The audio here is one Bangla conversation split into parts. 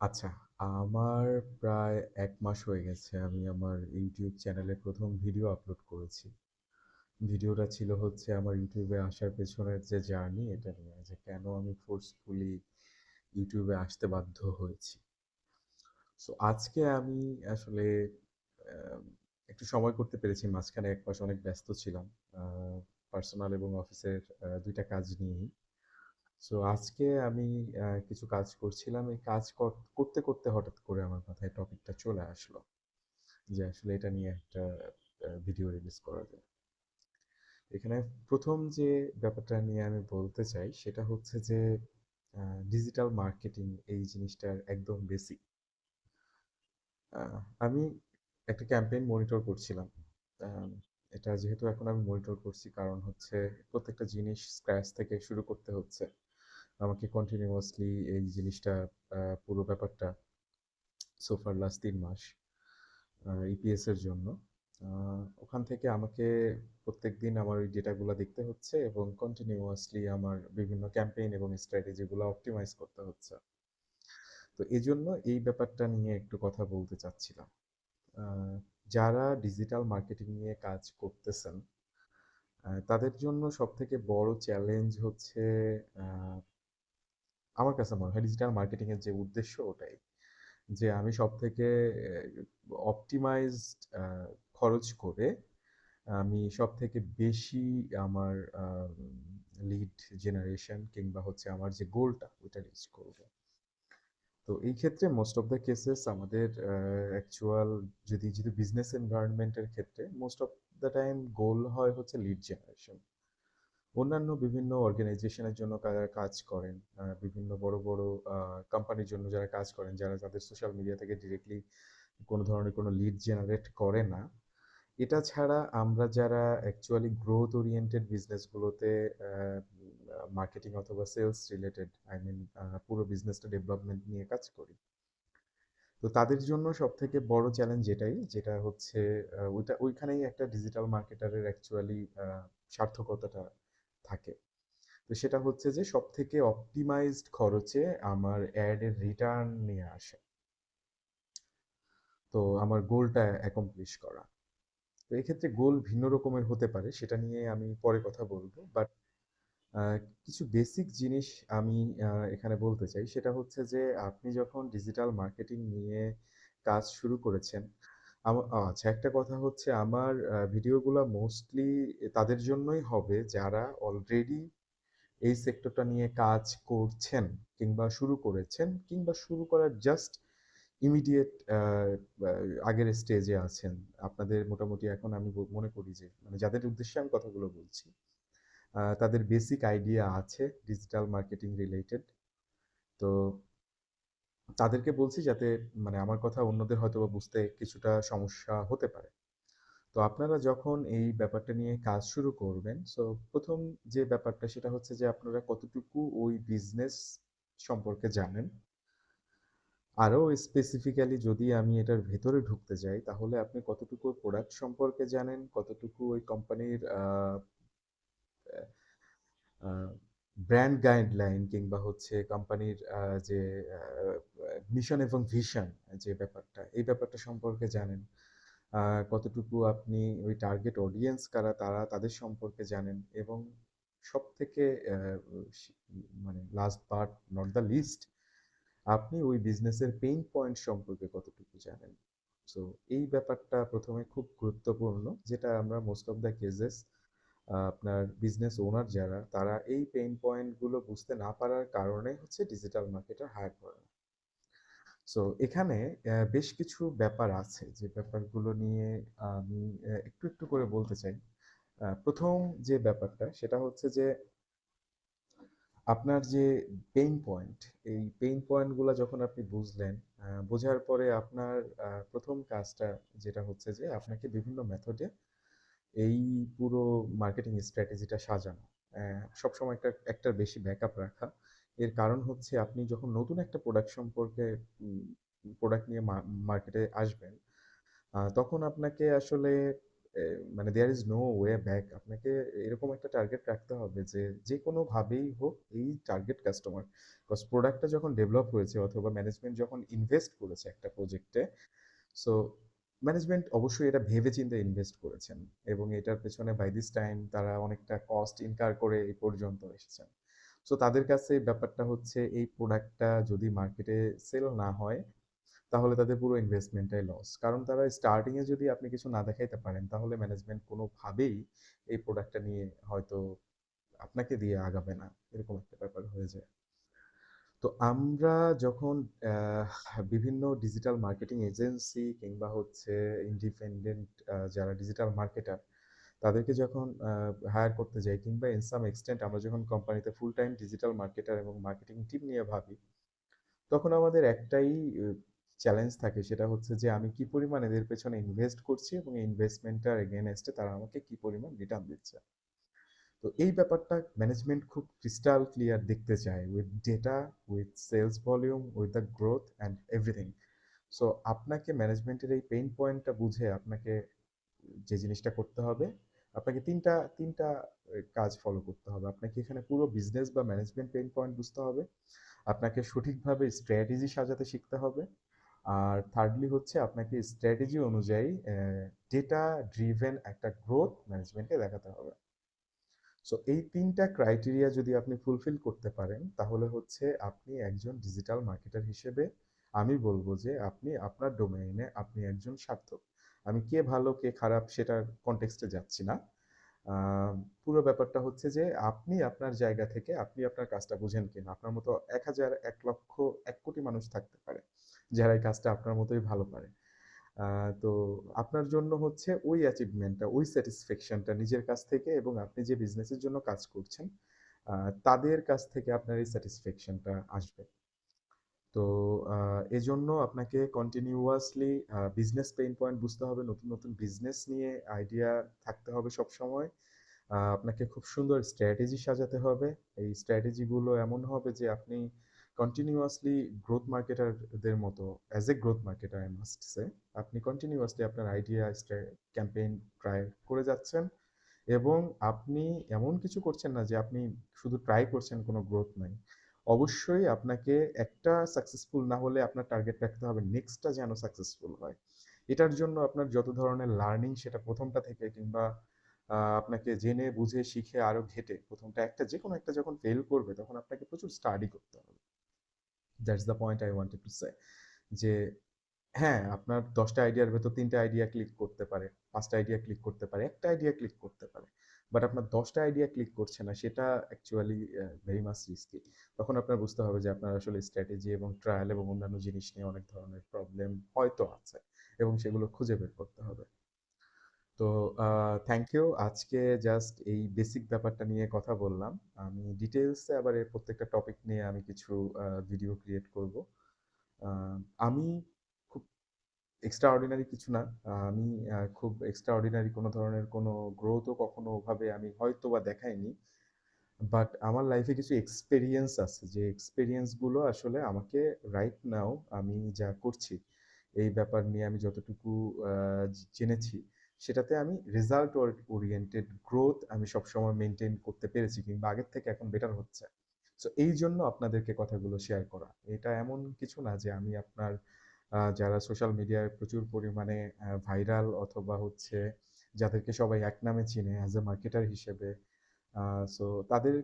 আচ্ছা, আমার প্রায় ১ মাস হয়ে গেছে আমি আমার YouTube চ্যানেলে ১ম ভিডিও আপলোড করেছি। ভিডিওটা ছিল হচ্ছে আমার YouTube এ আসার পেছনের যে জার্নি এটা নিয়ে যে কেন আমি ফোর্সফুলি YouTube এ আসতে বাধ্য হয়েছি। সো আজকে আমি আসলে আম একটু সময় করতে পেরেছি। মাঝখানে ১ মাস অনেক ব্যস্ত ছিলাম। আ পার্সোনাল এবং অফিসের ২ টা কাজ নিয়েই। সো আজকে আমি কিছু কাজ করছিলাম। এই কাজ করতে হঠাৎ করে আমার মাথায় টপিকটা চলে আসলো। যে আসলে এটা নিয়ে একটা ভিডিও রিলিজ করা যায়। এখানে ১ম যে ব্যাপারটা নিয়ে আমি বলতে চাই সেটা হচ্ছে যে আ ডিজিটাল মার্কেটিং এই জিনিসটার একদম বেসিক। আ আমি একটা ক্যাম্পেইন মনিটর করছিলাম। আম এটা যেহেতু এখন আমি মনিটর করছি কারণ হচ্ছে প্রত্যেকটা জিনিস স্ক্র্যাচ থেকে শুরু করতে হচ্ছে। আমাকে কন্টিনিউয়াসলি এই জিনিসটা পুরো ব্যাপারটা সো ফার লাস্ট ৩ মাস ইপিএস এর জন্য। আ ওখান থেকে আমাকে প্রত্যেকদিন আমার ওই ডেটাগুলা দেখতে হচ্ছে এবং কন্টিনিউয়াসলি আমার বিভিন্ন ক্যাম্পেইন এবং স্ট্র্যাটেজি গুলা অপটিমাইজ করতে হচ্ছে। তো এজন্য এই ব্যাপারটা নিয়ে একটু কথা বলতে চাচ্ছিলাম। আ যারা ডিজিটাল মার্কেটিং নিয়ে কাজ করতেছেন, তাদের জন্য সবথেকে বড় চ্যালেঞ্জ হচ্ছে আ আমার কাছে মনে হয় ডিজিটাল মার্কেটিং এর যে উদ্দেশ্য ওটাই। যে আমি সবথেকে অপটিমাইজড খরচ করে আমি সবথেকে বেশি আমার লিড জেনারেশন কিংবা হচ্ছে আমার যে গোলটা ওইটা রিচ করব। তো এই ক্ষেত্রে মোস্ট অফ দ্যা কেসেস আমাদের অ্যাকচুয়াল যদি বিজনেস এনভায়রনমেন্ট এর ক্ষেত্রে মোস্ট অফ দ্যা টাইম গোল হয় হচ্ছে লিড জেনারেশন। অন্যান্য বিভিন্ন অর্গানাইজেশনের জন্য যারা কাজ করেন, বিভিন্ন বড়, বড় কোম্পানির জন্য যারা কাজ করেন, যারা তাদের সোশ্যাল মিডিয়া থেকে ডিরেক্টলি কোনো ধরনের কোনো লিড জেনারেট করে না। এটা ছাড়া আমরা যারা অ্যাকচুয়ালি গ্রোথ ওরিয়েন্টেড বিজনেসগুলোতে মার্কেটিং অথবা সেলস রিলেটেড পুরো বিজনেসটা ডেভেলপমেন্ট নিয়ে কাজ করি। তো তাদের জন্য সবথেকে বড় চ্যালেঞ্জ এটাই, যেটা হচ্ছে ওইখানেই একটা ডিজিটাল মার্কেটারের অ্যাকচুয়ালি সার্থকতাটা থাকে। তো সেটা হচ্ছে যে সবথেকে অপটিমাইজড খরচে আমার অ্যাড এর রিটার্ন নিয়ে আসে। তো আমার গোলটা অ্যাকমপ্লিশ করা। তো এক্ষেত্রে গোল ভিন্ন রকমের হতে পারে, সেটা নিয়ে আমি পরে কথা বলব। বাট আ কিছু বেসিক জিনিস আমি এখানে বলতে চাই। সেটা হচ্ছে যে আপনি যখন ডিজিটাল মার্কেটিং নিয়ে কাজ শুরু করেছেন, আচ্ছা, একটা কথা হচ্ছে আমার ভিডিওগুলা মোস্টলি তাদের জন্যই হবে যারা অলরেডি এই সেক্টরটা নিয়ে কাজ করছেন কিংবা শুরু করেছেন কিংবা শুরু করার জাস্ট ইমিডিয়েট আ আগের স্টেজে আছেন। আপনাদের মোটামুটি এখন আমি মনে করি যে মানে যাদের উদ্দেশ্যে আমি কথাগুলো বলছি, তাদের বেসিক আইডিয়া আছে ডিজিটাল মার্কেটিং রিলেটেড। তো তাদেরকে বলছি যাতে মানে আমার কথা অন্যদের হয়তোবা বুঝতে কিছুটা সমস্যা হতে পারে। তো আপনারা যখন এই ব্যাপারটা নিয়ে কাজ শুরু করবেন, সো ১ম যে ব্যাপারটা সেটা হচ্ছে যে আপনারা কতটুকু ওই বিজনেস সম্পর্কে জানেন। আরো স্পেসিফিক্যালি যদি আমি এটার ভেতরে ঢুকতে যাই, তাহলে আপনি কতটুকু প্রোডাক্ট সম্পর্কে জানেন, কতটুকু ওই কোম্পানির আ ব্র্যান্ড গাইডলাইন কিংবা হচ্ছে কোম্পানির যে আ মিশন এবং ভিশন যে ব্যাপারটা, এই ব্যাপারটা সম্পর্কে জানেন। আ কতটুকু আপনি ওই টার্গেট অডিয়েন্স কারা তারা তাদের সম্পর্কে জানেন এবং সবথেকে অ্যা সি মানে last but not the least, আপনি ওই বিজনেসের পেইন পয়েন্ট সম্পর্কে কতটুকু জানেন। সো এই ব্যাপারটা ১ম এ খুব গুরুত্বপূর্ণ, যেটা আমরা মোস্ট অফ দ্যা কেসেস আপনার বিজনেস ওনার যারা, তারা এই পেইন পয়েন্ট গুলো বুঝতে না পারার কারণে হচ্ছে ডিজিটাল মার্কেটার হায়ার করে না। সো এখানে বেশ কিছু ব্যাপার আছে যে ব্যাপারগুলো নিয়ে আমি একটু করে বলতে চাই। ১ম যে ব্যাপারটা সেটা হচ্ছে যে আপনার যে পেইন পয়েন্ট, এই পেইন পয়েন্ট গুলা যখন আপনি বুঝলেন, বোঝার পরে আপনার ১ম কাজটা যেটা হচ্ছে যে আপনাকে বিভিন্ন মেথডে এই পুরো মার্কেটিং স্ট্র্যাটেজিটা সাজানো। সবসময় একটার বেশি ব্যাকআপ রাখা। এর কারণ হচ্ছে আপনি যখন নতুন একটা প্রোডাক্ট সম্পর্কে উম প্রোডাক্ট নিয়ে মার্কেটে আসবেন, তখন আপনাকে আসলে মানে there is no way back. আপনাকে এরকম একটা টার্গেট রাখতে হবে যে যেকোনোভাবেই হোক এই টার্গেট কাস্টমার। বিকজ প্রোডাক্টটা যখন ডেভেলপ হয়েছে অথবা ম্যানেজমেন্ট যখন ইনভেস্ট করেছে একটা প্রজেক্টে, সো ম্যানেজমেন্ট অবশ্যই এটা ভেবেচিন্তে ইনভেস্ট করেছেন এবং এটার পেছনে বাই দিস টাইম তারা অনেকটা কস্ট ইনকার করে এই পর্যন্ত এসেছেন। সো তাদের কাছে ব্যাপারটা হচ্ছে এই প্রোডাক্টটা যদি মার্কেটে সেল না হয় তাহলে তাদের পুরো ইনভেস্টমেন্টটাই লস। কারণ তারা স্টার্টিং এ যদি আপনি কিছু না দেখাইতে পারেন তাহলে ম্যানেজমেন্ট কোনোভাবেই এই প্রোডাক্টটা নিয়ে হয়তো আপনাকে দিয়ে আগাবে না। এরকম একটা ব্যাপার হয়ে যায়। তো আমরা যখন বিভিন্ন ডিজিটাল মার্কেটিং এজেন্সি কিংবা হচ্ছে ইন্ডিপেন্ডেন্ট যারা ডিজিটাল মার্কেটার তাদেরকে যখন হায়ার করতে যাই কিংবা ইন সাম এক্সটেন্ট আমরা যখন কোম্পানিতে ফুল টাইম ডিজিটাল মার্কেটার এবং মার্কেটিং টিম নিয়ে ভাবি, তখন আমাদের একটাই চ্যালেঞ্জ থাকে, সেটা হচ্ছে যে আমি কি পরিমাণ এদের পেছনে ইনভেস্ট করছি এবং এই ইনভেস্টমেন্টটার এগেনস্টে তারা আমাকে কি পরিমাণ রিটার্ন দিচ্ছে। তো এই ব্যাপারটা ম্যানেজমেন্ট খুব ক্রিস্টাল ক্লিয়ার দেখতে চায় with data, with sales volume, with the growth and everything. So আপনাকে ম্যানেজমেন্টের এই পেইন পয়েন্টটা বুঝে আপনাকে যে জিনিসটা করতে হবে, আপনাকে তিনটা তিনটা কাজ ফলো করতে হবে। আপনাকে এখানে পুরো বিজনেস বা ম্যানেজমেন্ট পেইন পয়েন্ট বুঝতে হবে, আপনাকে সঠিকভাবে স্ট্র্যাটেজি সাজাতে শিখতে হবে, আর থার্ডলি হচ্ছে আপনাকে স্ট্র্যাটেজি অনুযায়ী ডেটা ড্রিভেন একটা গ্রোথ ম্যানেজমেন্টে দেখাতে হবে। সো এই তিনটা ক্রাইটেরিয়া যদি আপনি ফুলফিল করতে পারেন তাহলে হচ্ছে আপনি একজন ডিজিটাল মার্কেটার হিসেবে আমি বলবো যে আপনি আপনার ডোমেইনে আপনি একজন সার্থক। আমি কে ভালো কে খারাপ সেটার কনটেক্সটে যাচ্ছি না। আহ, পুরো ব্যাপারটা হচ্ছে যে আপনি আপনার জায়গা থেকে আপনি আপনার কাজটা বুঝেন কিনা। আপনার মতো 1,000, 1,00,000, 1,00,00,000 মানুষ থাকতে পারে যারা এই কাজটা আপনার মতোই ভালো পারে। তো আপনার জন্য হচ্ছে ওই অ্যাচিভমেন্টটা, ওই স্যাটিসফ্যাকশনটা নিজের কাছ থেকে এবং আপনি যে বিজনেসের জন্য কাজ করছেন তাদের কাছ থেকে আপনার এই স্যাটিসফ্যাকশনটা আসবে। তো এজন্য আপনাকে কন্টিনিউয়াসলি বিজনেস পেইন পয়েন্ট বুঝতে হবে, নতুন নতুন বিজনেস নিয়ে আইডিয়া থাকতে হবে সব সময়। আপনাকে খুব সুন্দর স্ট্র্যাটেজি সাজাতে হবে। এই স্ট্র্যাটেজিগুলো এমন হবে যে আপনি কন্টিনিউয়াসলি গ্রোথ মার্কেটারদের মতো, as a growth marketer I must say, আপনি কন্টিনিউয়াসলি আপনার আইডিয়া ক্যাম্পেইন ট্রাই করে যাচ্ছেন এবং আপনি এমন কিছু করছেন না যে আপনি শুধু ট্রাই করছেন, কোনো গ্রোথ নাই। অবশ্যই আপনাকে একটা সাকসেসফুল না হলে আপনার টার্গেট রাখতে হবে নেক্সটটা যেন সাকসেসফুল হয়। এটার জন্য আপনার যত ধরনের লার্নিং সেটা প্রথমটা থেকে কিংবা আপনাকে জেনে বুঝে শিখে আরো ঘেটে প্রথমটা একটা যে কোনো একটা যখন ফেল করবে তখন আপনাকে প্রচুর স্টাডি করতে হবে। That's the point I wanted to say. যে হ্যাঁ, আপনার 10টা আইডিয়ার ভেতর 3টা আইডিয়া ক্লিক করতে পারে, 5টা আইডিয়া ক্লিক করতে পারে, একটা আইডিয়া ক্লিক করতে পারে। বাট আপনার 10টা আইডিয়া ক্লিক করছে না, সেটা অ্যাকচুয়ালি ভেরি মাচ রিস্কি। তখন আপনার বুঝতে হবে যে আপনার আসলে স্ট্র্যাটেজি এবং ট্রায়াল এবং অন্যান্য জিনিস নিয়ে অনেক ধরনের প্রবলেম হয়তো আছে এবং সেগুলো খুঁজে বের করতে হবে। তো থ্যাংক ইউ। আজকে জাস্ট এই বেসিক ব্যাপারটা নিয়ে কথা বললাম। আমি ডিটেইলসে আবার এর প্রত্যেকটা টপিক নিয়ে আমি কিছু ভিডিও ক্রিয়েট করব। আহ, আমি খুব এক্সট্রা অর্ডিনারি কিছু না। আমি খুব এক্সট্রা অর্ডিনারি কোনো ধরনের কোনো গ্রোথও কখনো ওভাবে আমি হয়তো বা দেখাইনি। বাট আমার লাইফে কিছু এক্সপেরিয়েন্স আছে যে এক্সপেরিয়েন্সগুলো আসলে আমাকে রাইট নাও আমি যা করছি এই ব্যাপার নিয়ে আমি যতটুকু জেনেছি সেটাতে আমি রেজাল্ট ওরিয়েন্টেড গ্রোথ আমি সবসময় মেনটেন করতে পেরেছি কিংবা আগের থেকে এখন বেটার হচ্ছে। সো এই জন্য আপনাদেরকে কথাগুলো শেয়ার করা। এটা এমন কিছু না যে আমি আপনার যারা সোশ্যাল মিডিয়ায় প্রচুর পরিমাণে ভাইরাল অথবা হচ্ছে যাদেরকে সবাই এক নামে চিনে অ্যাজ এ মার্কেটার হিসেবে, সো তাদের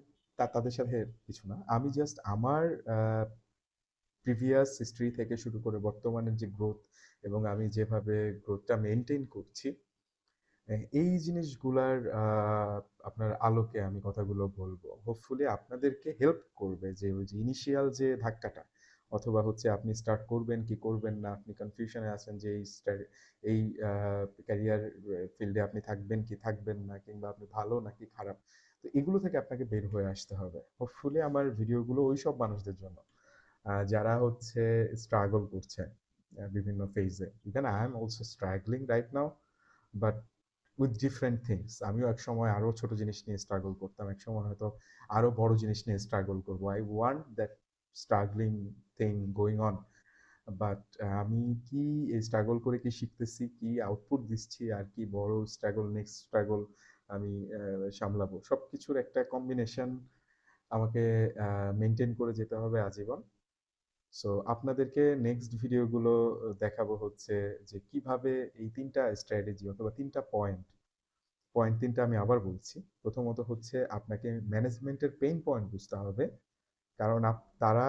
তাদের সাথে কিছু না। আমি জাস্ট আমার প্রিভিয়াস হিস্ট্রি থেকে শুরু করে বর্তমানের যে গ্রোথ এবং আমি যেভাবে গ্রোথটা মেনটেন করছি এই জিনিসগুলার আপনার আলোকে আমি কথাগুলো বলবো। হোপফুলি আপনাদেরকে হেল্প করবে যে ওই যে ইনিশিয়াল যে ধাক্কাটা অথবা হচ্ছে আপনি স্টার্ট করবেন কি করবেন না, আপনি কনফিউশনে আছেন যে এই ক্যারিয়ার ফিল্ডে আপনি থাকবেন কি থাকবেন না কিংবা আপনি ভালো নাকি খারাপ। তো এগুলো থেকে আপনাকে বের হয়ে আসতে হবে। হোপফুলি আমার ভিডিওগুলো ওই সব মানুষদের জন্য যারা হচ্ছে স্ট্রাগল করছে বিভিন্ন ফেজে। Even I am also struggling right now, but with different things. আমিও এক সময় আরো ছোট জিনিস নিয়ে স্ট্রাগল করতাম, এক সময় হয়তো আরো বড় জিনিস নিয়ে স্ট্রাগল করবো। I want that struggling thing going on but আমি কি স্ট্রাগল করে কি শিখতেছি, কি আউটপুট দিচ্ছি, আর কি বড় স্ট্রাগল, নেক্সট স্ট্রাগল আমি সামলাবো। সবকিছুর একটা কম্বিনেশন আমাকে মেইনটেইন করে যেতে হবে আজীবন। সো আপনাদেরকে নেক্সট ভিডিওগুলো দেখাবো হচ্ছে যে কিভাবে এই ৩ টা স্ট্র্যাটেজি অথবা ৩ টা পয়েন্ট ৩ টা আমি আবার বলছি। প্রথমত হচ্ছে আপনাকে ম্যানেজমেন্টের পেইন পয়েন্ট বুঝতে হবে। কারণ তারা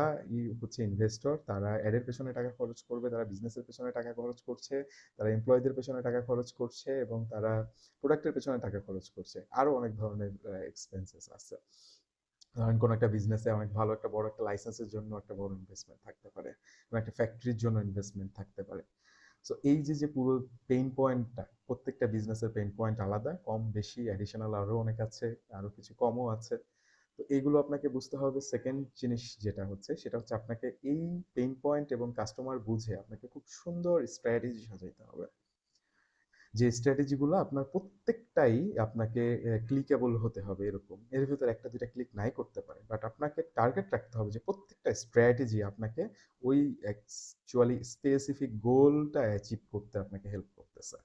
হচ্ছে ইনভেস্টর, তারা অ্যাডের পেছনে টাকা খরচ করবে, তারা বিজনেসের পেছনে টাকা খরচ করছে, তারা এমপ্লয়ীদের পেছনে টাকা খরচ করছে এবং তারা প্রোডাক্টের পেছনে টাকা খরচ করছে। আরো অনেক ধরনের এক্সপেন্সেস আছে। ধরেন কোনো একটা বিজনেসে অনেক ভালো একটা বড় একটা লাইসেন্সের জন্য একটা বড় ইনভেস্টমেন্ট থাকতে পারে, কোনো একটা ফ্যাক্টরির জন্য ইনভেস্টমেন্ট থাকতে পারে। সো এই যে পুরো পেইন পয়েন্টটা, প্রত্যেকটা বিজনেসের পেইন পয়েন্ট আলাদা, কম বেশি অ্যাডিশনাল আরো অনেক আছে, আরো কিছু কমও আছে। তো এইগুলো আপনাকে বুঝতে হবে। সেকেন্ড জিনিস যেটা হচ্ছে সেটা হচ্ছে আপনাকে এই পেইন পয়েন্ট এবং কাস্টমার বুঝে আপনাকে খুব সুন্দর স্ট্র্যাটেজি সাজাইতে হবে, যে স্ট্র্যাটেজিগুলো আপনার প্রত্যেকটাই আপনাকে ক্লিকেবল হতে হবে। এরকম এর ভিতরে একটা দুইটা ক্লিক নাই করতে পারে, বাট আপনাকে টার্গেট রাখতে হবে যে প্রত্যেকটা স্ট্র্যাটেজি আপনাকে ওই অ্যাকচুয়ালি স্পেসিফিক গোলটা অ্যাচিভ করতে আপনাকে হেল্প করতেছে।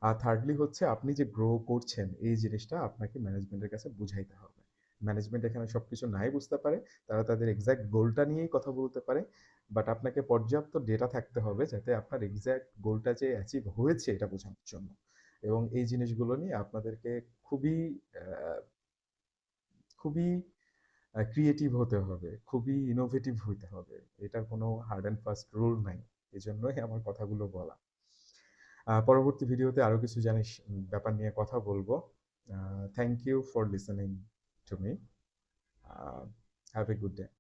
আর থার্ডলি হচ্ছে আপনি যে গ্রো করছেন এই জিনিসটা আপনাকে ম্যানেজমেন্টের কাছে বুঝাইতে হবে। ম্যানেজমেন্ট এখানে সবকিছু নাই বুঝতে পারে, তারা তাদের এক্সাক্ট গোলটা নিয়েই কথা বলতে পারে, বাট আপনাকে পর্যাপ্ত ডেটা থাকতে হবে যাতে আপনার এক্সাক্ট গোলটা যে অ্যাচিভ হয়েছে এটা বোঝানোর জন্য। এবং এই জিনিসগুলো নিয়ে আপনাদেরকে খুবই খুবই ক্রিয়েটিভ হতে হবে, খুবই ইনোভেটিভ হইতে হবে। এটার কোনো হার্ড অ্যান্ড ফাস্ট রুল নাই। এজন্যই আমার কথাগুলো বলা। পরবর্তী ভিডিওতে আরো কিছু জানিস ব্যাপার নিয়ে কথা বলবো। Thank you for listening to me. Have a good day.